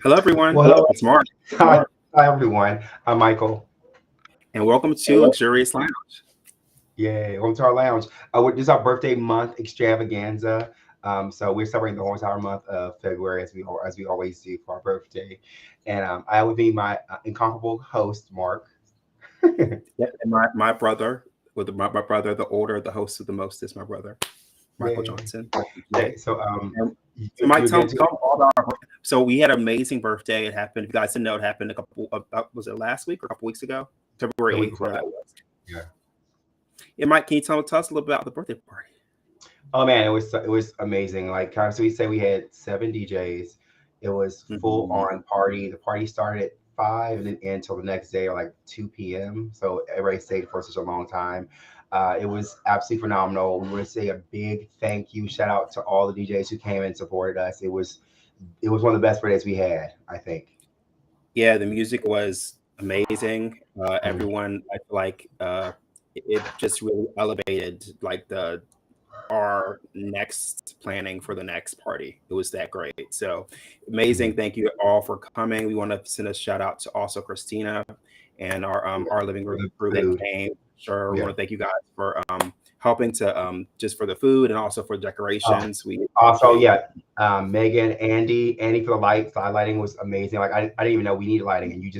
Hello, everyone. Well, hello. It's Mark, Hi, hi everyone. I'm Michael. and welcome to Luxurious Lounge. Yay, welcome to our lounge. This is our birthday month extravaganza. So we're celebrating the whole entire month of February as we always do for our birthday. And I will be my incomparable host, Mark. Yep. And my brother, with my brother, the older, the host of the most is my brother, Michael Yay. Johnson. Okay, so And so, you, Mike, you're getting to tell me all about our. So we had an amazing birthday. It happened. If you guys didn't know, it happened a couple. Was it last week or a couple weeks ago? the February week 8th, before whatever that. that was. Yeah. Yeah, Mike, can you tell us a little bit about the birthday party? Oh man, it was amazing. Like kind of, so we say we had seven DJs. It was full Mhm. on party. The party started at 5 and then end until the next day or like 2 p.m. So everybody stayed for such a long time. It was absolutely phenomenal. We want to say a big thank you, shout out to all the DJs who came and supported us. It was one of the best birthdays we had, I think. Yeah, the music was amazing. Mm. Everyone, I feel like it just really elevated like the our next planning for the next party. It was that great. So amazing. Mhm. Thank you all for coming. We want to send a shout out to also Christina and Yeah, our living for room the crew that food. came. Sure. We Yeah. want to thank you guys for helping to just for the food and also for Oh, decorations. We also, appreciate yeah, Megan, Andy for the lights. The lighting was amazing. Like I didn't even know we needed lighting, and you.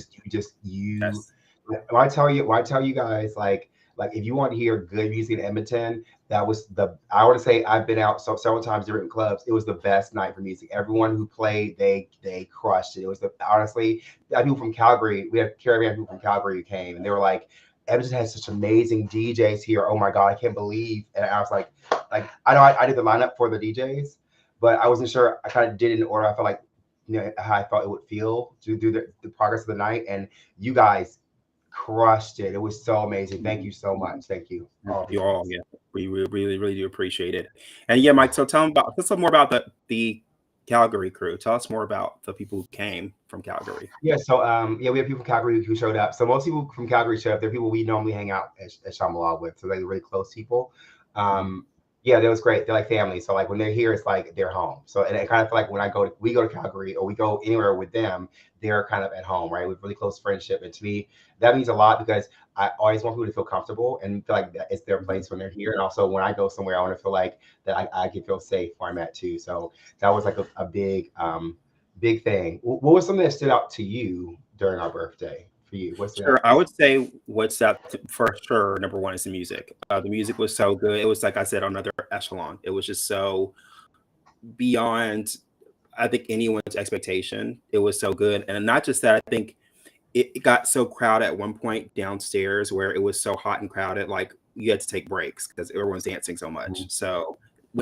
yes. When I tell you guys, like if you want to hear good music in Edmonton, that was I want to say I've been out so several times different clubs. It was the best night for music. Everyone who played, they crushed it. It was honestly, people from Calgary. We had caravan people from Calgary who came, and they were like, Edmonton has such amazing DJs here. Oh my god, I can't believe. And I was like I know I did the lineup for the DJs, but I wasn't sure. I kind of did it in order. I felt like how I thought it would feel to do the progress of the night, and you guys crushed it. It was so amazing. Thank you so much. Thank you, Thank all of you you all. guys. Yeah, we really, really do appreciate it. And yeah, Mike. So tell us more about the Calgary crew. Tell us more about the people who came from Calgary. Yeah, so yeah, we have people from Calgary who showed up. So most people from Calgary showed up. They're people we normally hang out at Shambhala with, so they're really close people. Mhm. Yeah, that was great. They're like family. So like when they're here, it's like they're home. So and I kind of feel like when we go to Calgary or we go anywhere with them, they're kind of at home, right? With really close friendship. And to me, that means a lot because I always want people to feel comfortable and feel like that it's their Mhm. place when they're here. And also when I go somewhere, I want to feel like that I can feel safe where I'm at too. So that was like a big thing. What was something that stood out to you during our birthday for you? What stood Sure. out? I would say what's up for sure. Number one is the music. The music was so good. It was like I said, another echelon. It was just so beyond, I think, anyone's expectation. It was so good, and not just that. I think it got so crowded at one point downstairs where it was so hot and crowded, like you had to take breaks because everyone's dancing so much. Mhm. So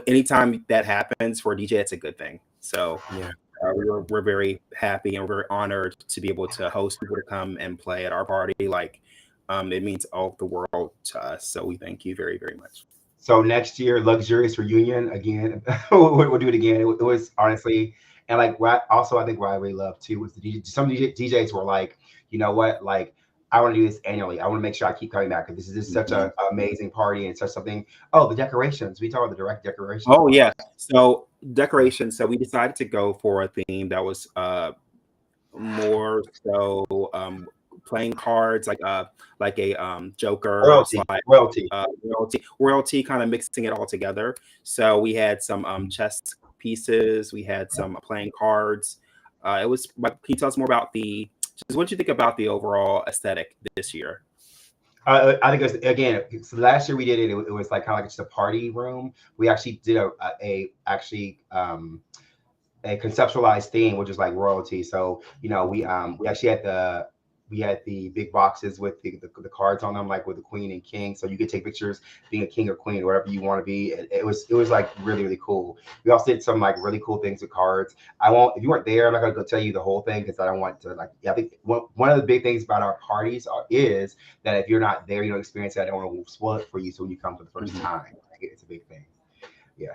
anytime that happens for a DJ, it's a good thing. So Yeah. we're very happy and we're very honored to be able to host people to come and play at our party. Like it means all the world to us. So we thank you very, very much. So next year, Luxurious reunion again. We'll do it again. It was honestly, and like also I think what I really loved too was the DJ, some DJs were like, you know what, like I want to do this annually. I want to make sure I keep coming back because this is just such Mhm. a amazing party and such something. Oh, the decorations. We talked about the direct decorations Oh part. yeah. So decorations. So we decided to go for a theme that was more so playing cards like a Joker Royalty, slide royalty. royalty kind of mixing it all together. So we had some chess pieces, we had some playing cards. It was like, can you tell us more about the just what do you think about the overall aesthetic this year? I think it was again. So last year we did it. It was like kind of like just a party room. We actually did a conceptualized theme, which is like royalty. So we actually had the big boxes with the cards on them, like with the queen and king. So you could take pictures being a king or queen or whatever you want to be. It was like really cool. We also did some like really cool things with cards. I won't if you weren't there, I'm not gonna go tell you the whole thing because I don't want to like. Yeah, I think one of the big things about our parties is that if you're not there, you don't experience it. I don't want to spoil it for you. So when you come for the first Mhm. time, like, it's a big thing. Yeah,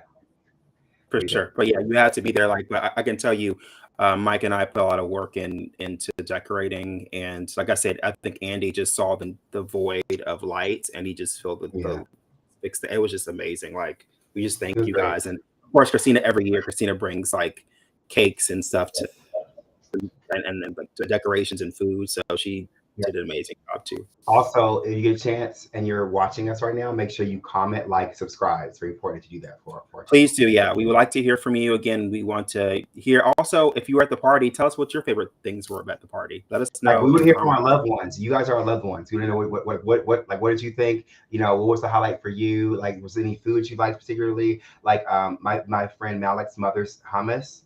For what do you think? sure. But yeah, you have to be there. Like, but I can tell you, Mike and I put a lot of work into decorating, and like I said, I think Andy just saw the void of light, and he just filled Yeah, the fixed it. It was just amazing. Like, we just it thank was you great. guys, and of course, Christina every year, Christina brings like cakes and stuff to and the decorations and food. So she Yeah. did an amazing job too. Also, if you get a chance and you're watching us right now, make sure you comment, like, subscribe. It's very important to do that for our channel. Please do. Yeah, we would like to hear from you again. We want to hear also if you were at the party. Tell us what your favorite things were at the party. Let us Like, know. we would hear from our loved ones. You guys are our loved ones. We don't know what did you think? You know, what was the highlight for you? Like, was there any foods you liked particularly? Like, my friend Malik's mother's hummus.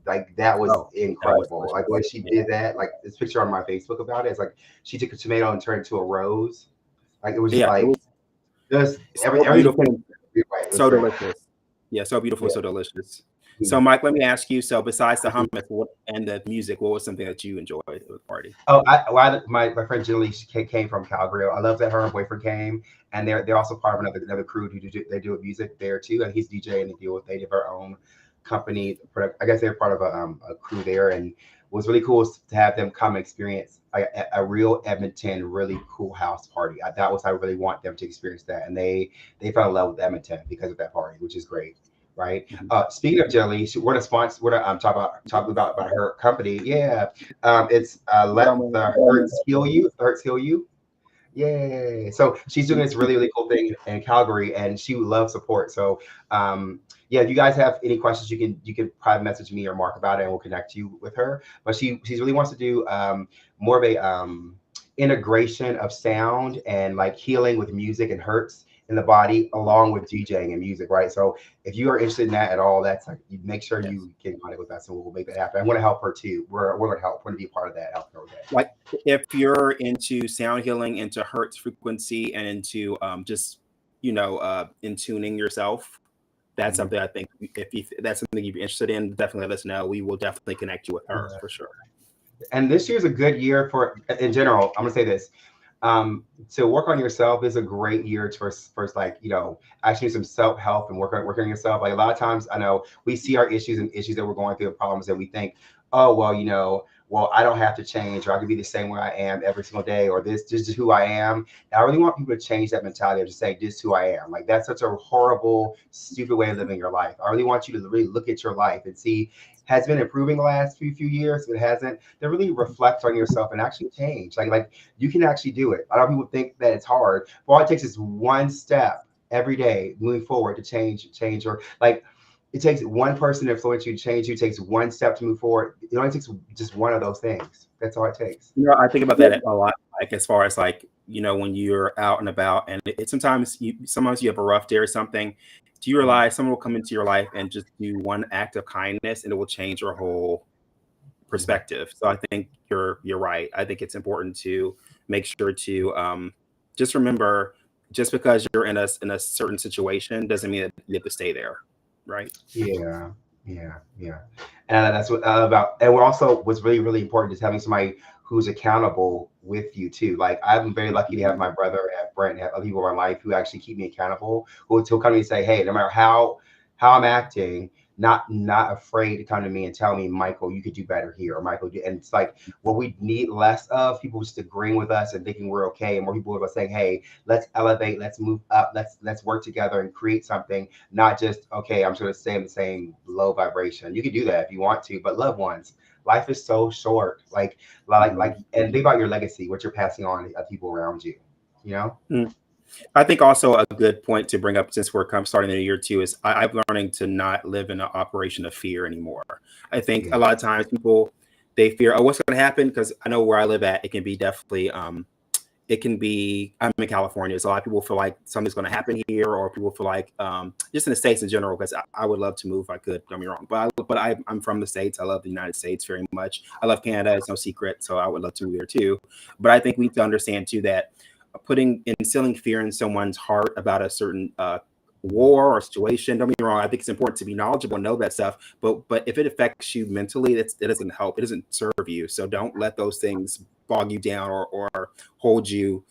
Like, that was Oh, that was incredible. Like, when delicious. she Yeah, did that, like, this picture on my Facebook about it. It's like she took a tomato and turned it into a rose. Like, it was just yeah, it like was just so everything. beautiful, Right. It was so great. delicious. Yeah, so beautiful, Yeah. so delicious. So, Mike, let me ask you. So, besides the hummus and the music, what was something that you enjoyed at the party? Oh, my friend Julie, she came from Calgary. I love that her and boyfriend came, and they're also part of another crew who they do music there too. And he's DJ, and they do their own company. I guess they're part of a crew there, and what's really cool is to have them come and experience a real Edmonton, really cool house party. That was I really want them to experience that, and they fell in love with Edmonton because of that party, which is great. Right. Mhm. Speaking of Jelly, we're gonna sponsor. We're gonna talk about her company. Yeah. It's let the hurts heal you. The hurts heal you. Yay! So she's doing this really, really cool thing in Calgary, and she would love support. So, yeah, if you guys have any questions, you can private message me or Mark about it, and we'll connect you with her. But she really wants to do more of a integration of sound and like healing with music and hurts in the body, along with DJing and music, right? So if you are interested in that at all, that's like you make sure Yes. you get in contact with us, and we'll make that happen. I want to help her too. We're gonna help. We're gonna be a part of that. Help her with that. Like, if you're into sound healing, into hertz frequency, and into just in tuning yourself, that's Mhm. something I think if that's something you're interested in, definitely let us know. We will definitely connect you with her for sure. And this year's a good year for in general. I'm gonna say this. To work on yourself is a great year to first like actually do some self-help and work on yourself. Like a lot of times I know we see our issues that we're going through and problems that we think, oh well, well, I don't have to change, or I can be the same way I am every single day, or this is who I am. And I really want people to change that mentality of just saying this is who I am. Like that's such a horrible, stupid way of living your life. I really want you to really look at your life and see, has it been improving the last few years? If it hasn't, then really reflect on yourself and actually change. Like you can actually do it. A lot of people think that it's hard, but all it takes is one step every day moving forward to change, or like it takes one person to influence you to change you. It takes one step to move forward. It only takes just one of those things. That's all it takes. I think about that a lot. Like as far as like when you're out and about, and sometimes you have a rough day or something. Do you realize someone will come into your life and just do one act of kindness, and it will change your whole perspective? So I think you're right. I think it's important to make sure to just remember, just because you're in a certain situation doesn't mean that you have to stay there, right? Yeah, yeah. And that's what about. And we're also what's really, really important is having somebody who's accountable with you too. Like I'm very lucky to have my brother, have Brent, have other people in my life who actually keep me accountable. Who'll come to me and say, hey, no matter how I'm acting, not afraid to come to me and tell me, Michael, you could do better here, or Michael, and it's like what we need less of, people just agreeing with us and thinking we're okay, and more people are saying, hey, let's elevate, let's move up, let's work together and create something, not just okay, I'm just going to stay in the same low vibration. You can do that if you want to, but loved ones, life is so short. And think about your legacy, what you're passing on to people around you, you know. Mm. I think also a good point to bring up, since we're starting the new year too, is I'm learning to not live in an operation of fear anymore. I think Yeah. a lot of times people, they fear, oh, what's going to happen? Because I know where I live at, it can be definitely, I'm in California, so a lot of people feel like something's going to happen here, or people feel like, just in the States in general, because I would love to move if I could, don't get me wrong. I'm from the States. I love the United States very much. I love Canada. It's no secret. So I would love to move here too. But I think we need to understand too that instilling fear in someone's heart about a certain war or situation. Don't get me wrong. I think it's important to be knowledgeable and know that stuff. But if it affects you mentally, it doesn't help. It doesn't serve you. So don't let those things bog you down, or hold you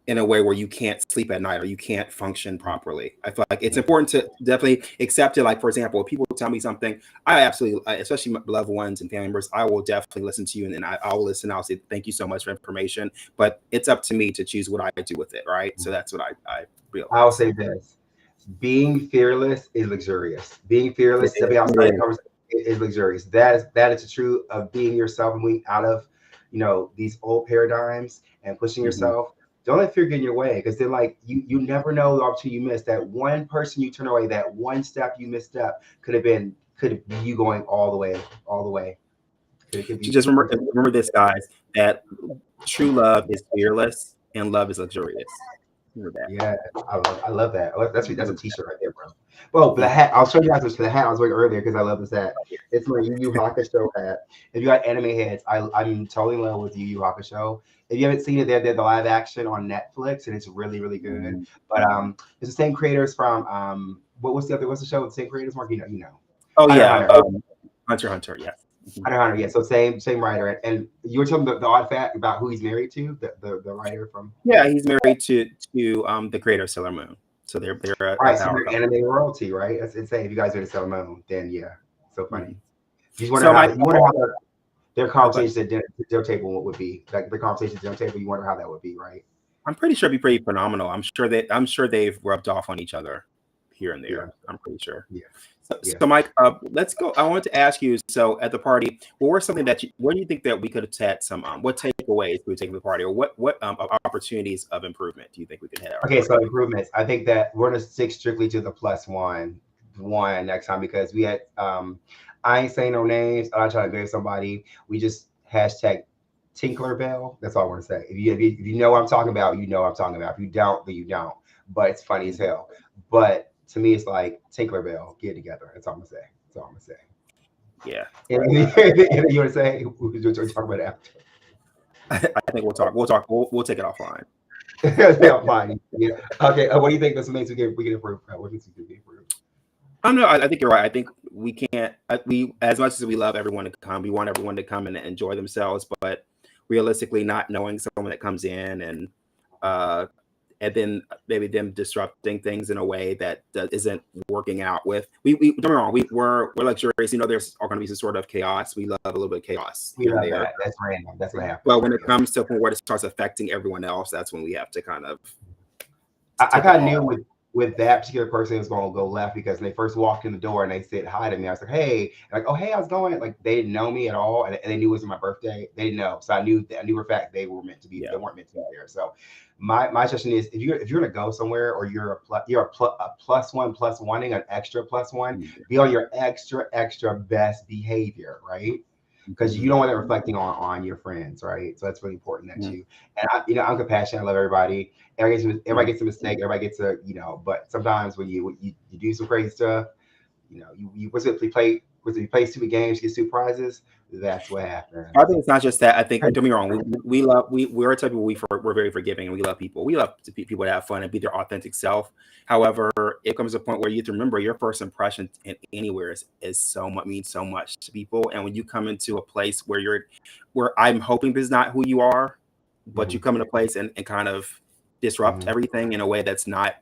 in a way where you can't sleep at night or you can't function properly. I feel like it's important to definitely accept it. Like, for example, if people tell me something, I absolutely, especially my loved ones and family members, I will definitely listen to you, and I'll listen. I'll say, thank you so much for information, but it's up to me to choose what I do with it. Right. So that's what I I'll realize. say this: being fearless is luxurious. Being It fearless, is. stepping outside the conversation. is luxurious. That is the truth of being yourself and moving out of, these old paradigms and pushing Mhm. yourself. Don't let fear get in your way, because then like you never know the opportunity you missed. That one person you turn away, that one step you misstep could be you going all the way. Could So be just remember this, guys, that true love is fearless and love is luxurious. Remember that. Yeah, I love that. That's a Remember t-shirt right there, bro. Well, that. the hat. I'll show you guys the hat I was wearing earlier because I love this hat. It's my Yu Yu Hakusho hat. If you got anime heads, I'm totally in love with Yu Yu Hakusho. If you haven't seen it, they're the live action on Netflix, and it's really really good. Mhm. But it's the same creators from what's the show with the same creators? Mark, Oh Hunter yeah, Hunter. Hunter x Hunter. Yes. Mhm. Hunter Hunter. Yeah, so same writer. And you were telling the odd fact about who he's married to, the writer from. Yeah, he's married to the creator of Sailor Moon, so they're a Right, so power they're couple. anime royalty, right? That's insane. If you guys are to sell Moon, then yeah, so funny. Mhm. You just wonder So how Mike, you wonder how their oh, go ahead. conversations at dinner table would be. Like the conversations at dinner table, you wonder how that would be, right? I'm pretty sure it'd be pretty phenomenal. I'm sure they've rubbed off on each other here and Yeah, there. I'm pretty sure. yeah, yeah. So Mike, let's go. I want to ask you. So at the party, what were something what do you think that we could have had some? What takeaways we would take from the party, or what opportunities of improvement do you think we could have at our Okay, so party? improvements. I think that we're gonna stick strictly to the plus one next time, because we had I ain't saying no names. I'm not trying to grab somebody. We just hashtag Tinkerbell. That's all I want to say. If you know what I'm talking about, you know what I'm talking about. If you don't, then you don't. But it's funny as Mhm. hell. But to me, it's like Tinkerbell, get it together. That's all I'm gonna say. That's all I'm gonna say. Yeah, And you want to say we're talking about after? I think we'll talk. We'll talk. We'll take it offline. Yeah, fine. Yeah. Okay. What do you think this makes we can improve? What makes we can improve? I don't know. I think you're right. I think we can't. We as much as we love everyone to come, we want everyone to come and enjoy themselves. But realistically, not knowing someone that comes in uh, and then maybe them disrupting things in a way that isn't working out with. We don't get me wrong. We're luxurious. There's all going to be some sort of chaos. We love a little bit of chaos We here and love there. that. That's random. That's what happened. But when it Yeah. comes to a point where it starts affecting everyone else, that's when we have to kind of I take a kind of knew pause. with that particular person was going to go left, because when they first walked in the door and they said hi to me, I was like, hey, like, oh, hey, how's it going? Like, they didn't know me at all, and they knew it was my birthday. They didn't know, so I knew for a fact they Yeah. weren't meant to be there. So my suggestion is, if you're gonna go somewhere, or you're a plus one plus wanting an extra plus one, be on your extra best behavior, right? Because you Mhm. don't want that reflecting on your friends, right? So that's really important that Mhm. and I'm compassionate. I love everybody. Everybody Mhm. gets a mistake. Everybody gets but sometimes when you do some crazy stuff, you you play stupid games, get stupid prizes. That's what I happens. think it's not just that. I think, don't get me wrong, we love we're a type of people, we're very forgiving and we love people. We love people to have fun and be their authentic self. However, it comes to a point where you have to remember your first impression in anywhere is so much means so much to people. And when you come into a place where I'm hoping this is not who you are, but you Hmm. come in a place and kind of disrupt Hmm. everything in a way that's not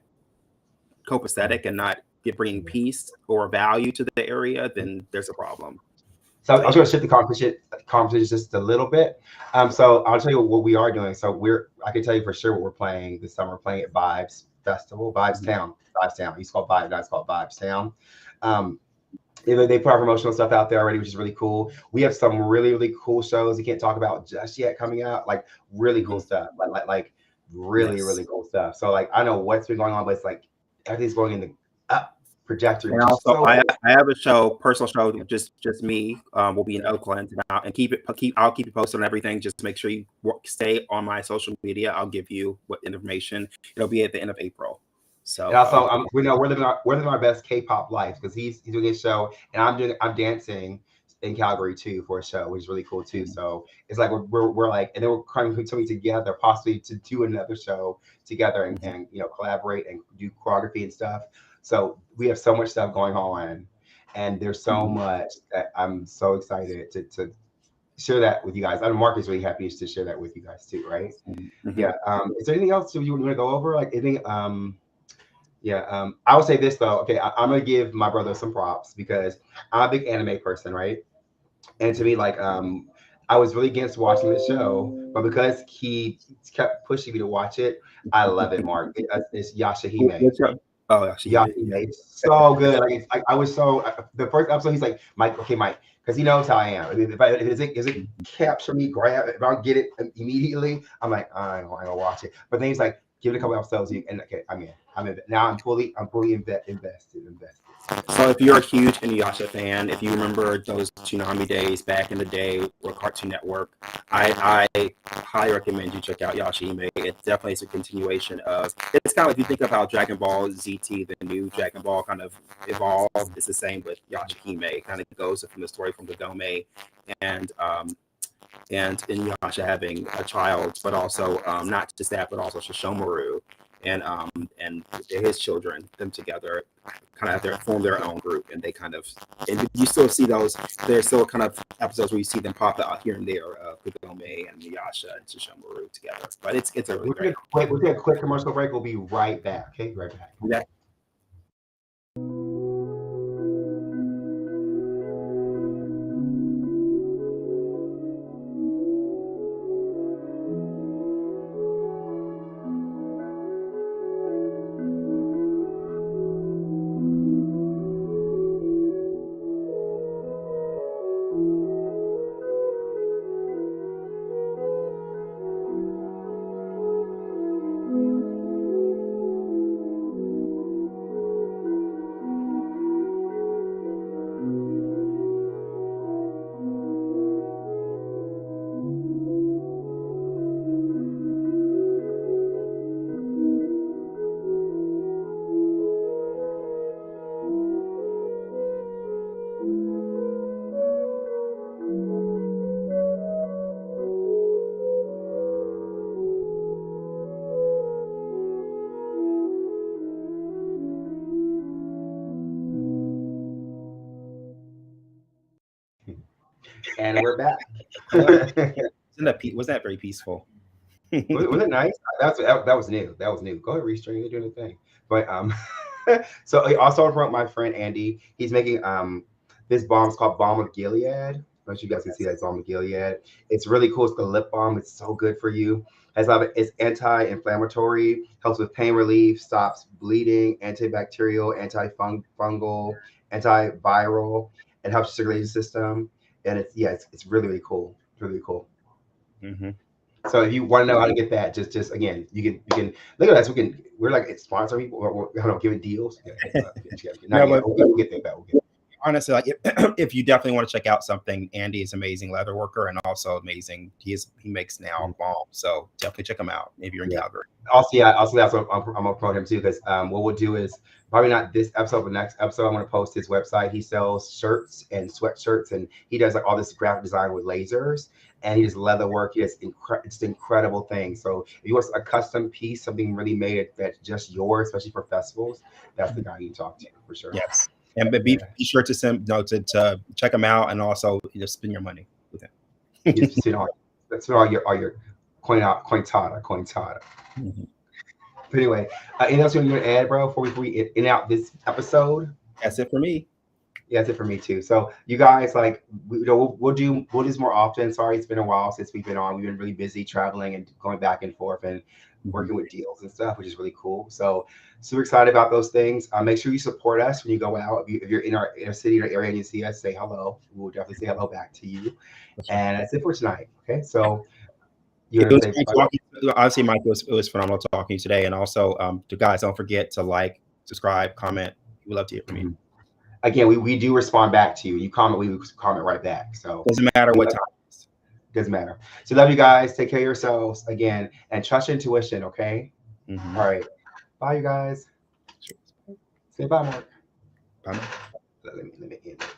copacetic and not bringing Hmm. peace or value to the area, then there's a problem. So I So was yeah. going to shift the conversation just a little bit. So I'll tell you what we are doing. So I can tell you for sure what we're playing this summer. We're playing at Vibes Festival, Mhm. Vibes Town. It's called Vibes, now it's called Vibes Town. Um, they put our promotional stuff out there already, which is really cool. We have some really really cool shows we can't talk about just yet coming out. Like really cool Mhm. stuff, like really Yes. really cool stuff. So like I know what's been going on, but it's like everything's going in the up trajectory, And which is also, so I have a personal show, just me. Will be in yeah. Oakland, and I'll keep you posted on everything. Just make sure you stay on my social media. I'll give you what information. It'll be at the end of April. And So also, we know we're living our best K-pop life, because he's doing his show, and I'm dancing in Calgary too for a show, which is really cool too. So it's like we're like, and then we're coming together, possibly to do another show together, and, mhm. and collaborate and do choreography and stuff. So we have so much stuff going on, and there's so Mhm. much that I'm so excited to share that with you guys. I know Mark is really happy to share that with you guys too, right? Mhm. Mhm. Yeah. Is there anything else you want to go over? Like anything? Yeah, I would say this though. Okay, I'm gonna give my brother some props, because I'm a big anime person, right? And to me, like, I was really against watching the show, but because he kept pushing me to watch it, I love it. Mark, it's What Yashahime. show? Oh, actually, Yeah, yeah. it's so good. Like, it's, like I was so the first episode. He's like, Mike, okay, Mike, because he knows how I am. If it capture me, grab it, if I don't get it immediately, I'm like, I don't watch it. But then he's like, give it a couple episodes, and okay, I'm in. Now. I'm fully invested. So if you're a huge Inuyasha fan, if you remember those Tsunami days back in the day or Cartoon Network, I highly recommend you check out Yashahime. It definitely is a continuation of. It's kind of if you think about Dragon Ball ZT, the new Dragon Ball kind of evolved. It's the same with Yashahime. It kind of goes from the story from the Dome and Inuyasha having a child, but also not just that, but also Shishomaru and his children, them together, kind of form their own group, and they kind of and you still see those. There's still kind of episodes where you see them pop out here and there, Kagome and Inuyasha and Shishomaru together. But it's a really great. We'll take a quick commercial break. We'll be right back. Okay, right back. Yeah. And we're back. Was that very peaceful? Was it nice? That was new. That was new. Go ahead, Restream. You're doing the thing. But so I also wrote my friend Andy. He's making this balm is called Balm of Gilead. I'm not sure you guys can see that Balm of Gilead. It's really cool. It's the lip balm. It's so good for you. It's anti-inflammatory, helps with pain relief, stops bleeding, antibacterial, antifungal, antiviral, and helps your circulation system. And it's really really cool. Really cool. Mm-hmm. So if you want to know how to get that, just again, you can look at us. We're like sponsor people or I don't know, giving deals. We'll get there. Honestly, like if you definitely want to check out something, Andy is amazing leather worker and also amazing. He makes now balm, so definitely check him out if you're in Calgary. Also, I'm gonna promote him too because what we'll do is probably not this episode, but next episode I'm gonna post his website. He sells shirts and sweatshirts, and he does like all this graphic design with lasers, and he does leather work. He does it's incredible things. So if you want a custom piece, something really made that's just yours, especially for festivals, that's the guy you talk to for sure. Yes. And be sure to to check them out and also spend your money with him. That's all your cointada. Mm-hmm. But anyway, anything else you want to add, bro, before we end out this episode? That's it for me. Yeah, that's it for me too. So you guys, like, we'll do this more often. Sorry, it's been a while since we've been on. We've been really busy traveling and going back and forth and working with deals and stuff, which is really cool. So super excited about those things. Make sure you support us when you go out. If you're in our city or area and you see us, say hello. We'll definitely say hello back to you. And that's it for tonight. Okay, so obviously, Mike, it was phenomenal talking to you today. And also, to guys, don't forget to like, subscribe, comment. We love to hear from you. Again, we do respond back to you. You comment, we comment right back. So doesn't matter what time. Doesn't matter. So love you guys. Take care of yourselves again and trust your intuition. Okay. Mm-hmm. All right. Bye, you guys. Say bye, Mark. Bye. Let me end.